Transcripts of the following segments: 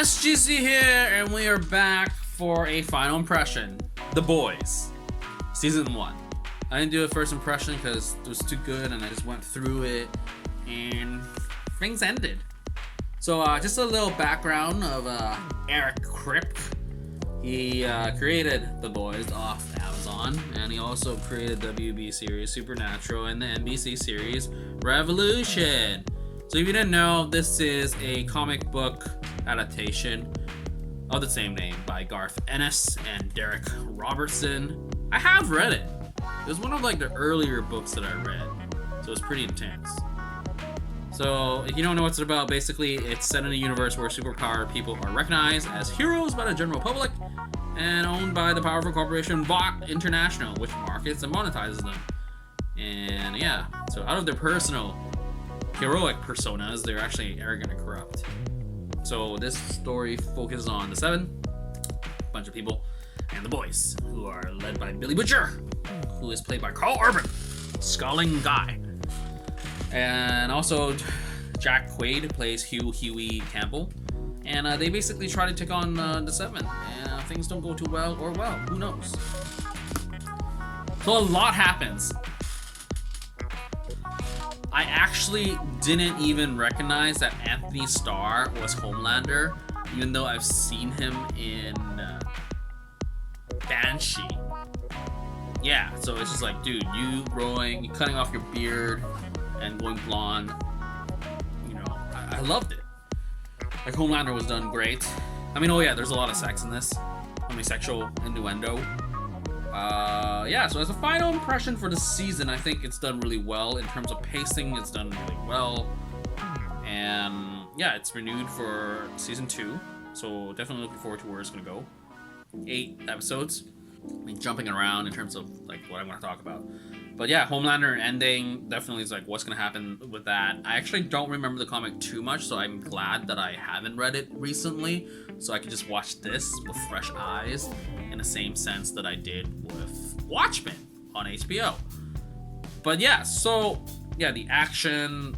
SGC here, and we are back for a final impression. The Boys, Season 1. I didn't do a first impression because it was too good, and I just went through it, and things ended. So, just a little background of Eric Kripke. He created The Boys off Amazon, and he also created the WB series Supernatural and the NBC series Revolution. So if you didn't know, this is a comic book adaptation of the same name by Garth Ennis and Darick Robertson. I have read it. It was one of like the earlier books that I read, so it's pretty intense. So if you don't know what it's about, basically it's set in a universe where superpowered people are recognized as heroes by the general public and owned by the powerful corporation Vought International, which markets and monetizes them. And yeah, so out of their personal heroic personas, they're actually arrogant and corrupt. So this story focuses on the Seven, a bunch of people, and the Boys, who are led by Billy Butcher, who is played by Karl Urban, Sculling Guy. And also Jack Quaid plays Huey Campbell. And they basically try to take on the Seven, and things don't go too well, or well, who knows. So a lot happens. I actually didn't even recognize that Antony Starr was Homelander, even though I've seen him in Banshee. Yeah, so it's just like, dude, you cutting off your beard and going blonde. You know, I loved it. Like, Homelander was done great. I mean, oh yeah, there's a lot of sex in this. Homosexual innuendo. Yeah, so as a final impression for the season, I think it's done really well. In terms of pacing, it's done really well. And yeah, it's renewed for season 2. So definitely looking forward to where it's going to go. 8 episodes. I mean, jumping around in terms of like what I want to talk about. But yeah, Homelander ending definitely is like what's going to happen with that. I actually don't remember the comic too much, so I'm glad that I haven't read it recently. So I can just watch this with fresh eyes in the same sense that I did with Watchmen on HBO. But yeah, so yeah, the action,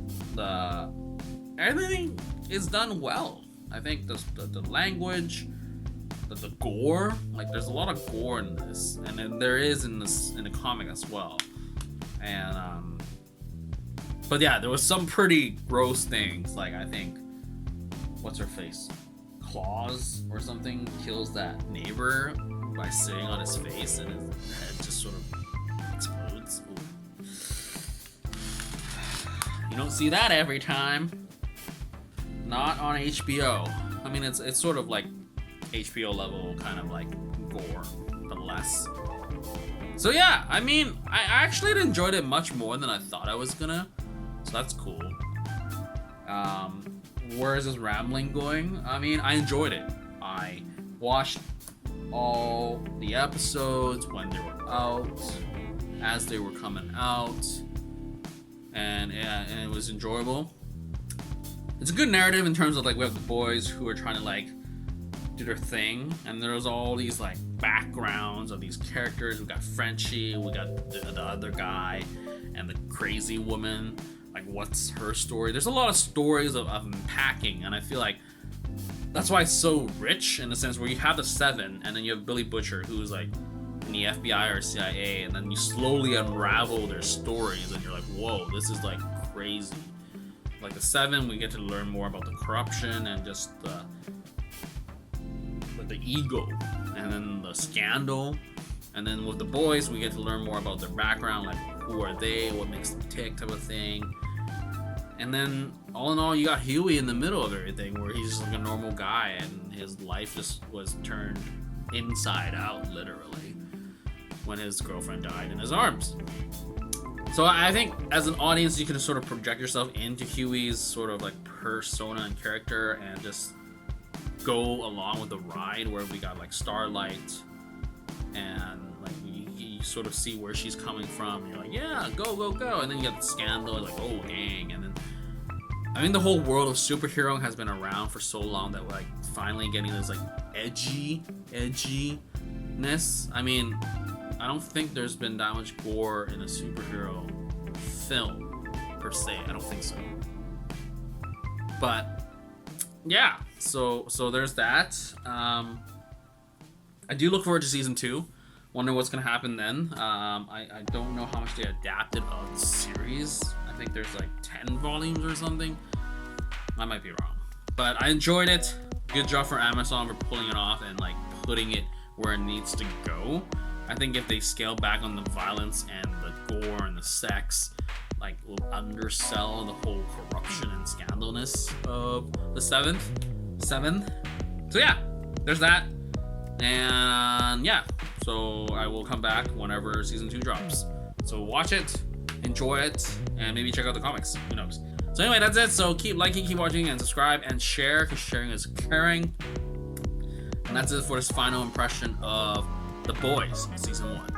everything is done well. I think the language, the gore, like there's a lot of gore in this, and then there is in the comic as well. And but yeah, there was some pretty gross things, like I think what's her face, Claus or something, kills that neighbor by sitting on his face and his head just sort of explodes. Ooh. You don't see that every time. Not on HBO. I mean, it's sort of like HBO level kind of like gore, but less. So yeah, I mean, I actually enjoyed it much more than I thought I was gonna. So that's cool. Where is this rambling going? I mean, I enjoyed it. I watched all the episodes when they were out, as they were coming out, and it was enjoyable. It's a good narrative in terms of like we have the boys who are trying to like do their thing, and there's all these like backgrounds of these characters. We got Frenchie, we got the other guy, and the crazy woman. Like, what's her story? There's a lot of stories of unpacking, and I feel like that's why it's so rich in the sense where you have the Seven, and then you have Billy Butcher, who's like in the FBI or CIA, and then you slowly unravel their stories, and you're like, whoa, this is like crazy. Like the Seven, we get to learn more about the corruption and just the ego, and then the scandal. And then with the boys, we get to learn more about their background, like who are they, what makes them tick, type of thing. And then all in all, you got Huey in the middle of everything, where he's just like a normal guy, and his life just was turned inside out, literally, when his girlfriend died in his arms. So I think as an audience, you can sort of project yourself into Huey's sort of like persona and character, and just go along with the ride, where we got like Starlight, and like you sort of see where she's coming from, and you're like, yeah, go, and then you got the scandal, like, oh dang. And then I mean, the whole world of superhero has been around for so long that we're like finally getting this like edginess. I mean, I don't think there's been that much gore in a superhero film per se. I don't think so. But yeah, So there's that. I do look forward to season 2. Wonder what's gonna happen then. I don't know how much they adapted of the series. I think there's like 10 volumes or something. I might be wrong, but I enjoyed it. Good job for Amazon for pulling it off and like putting it where it needs to go. I think if they scale back on the violence and the gore and the sex, like will undersell the whole corruption and scandalness of the seventh. So yeah, there's that. And yeah, so I will come back whenever season 2 drops. So watch it, enjoy it, and maybe check out the comics. Who knows? So anyway, that's it. So keep liking, keep watching, and subscribe, and share, because sharing is caring. And that's it for this final impression of The Boys, season 1.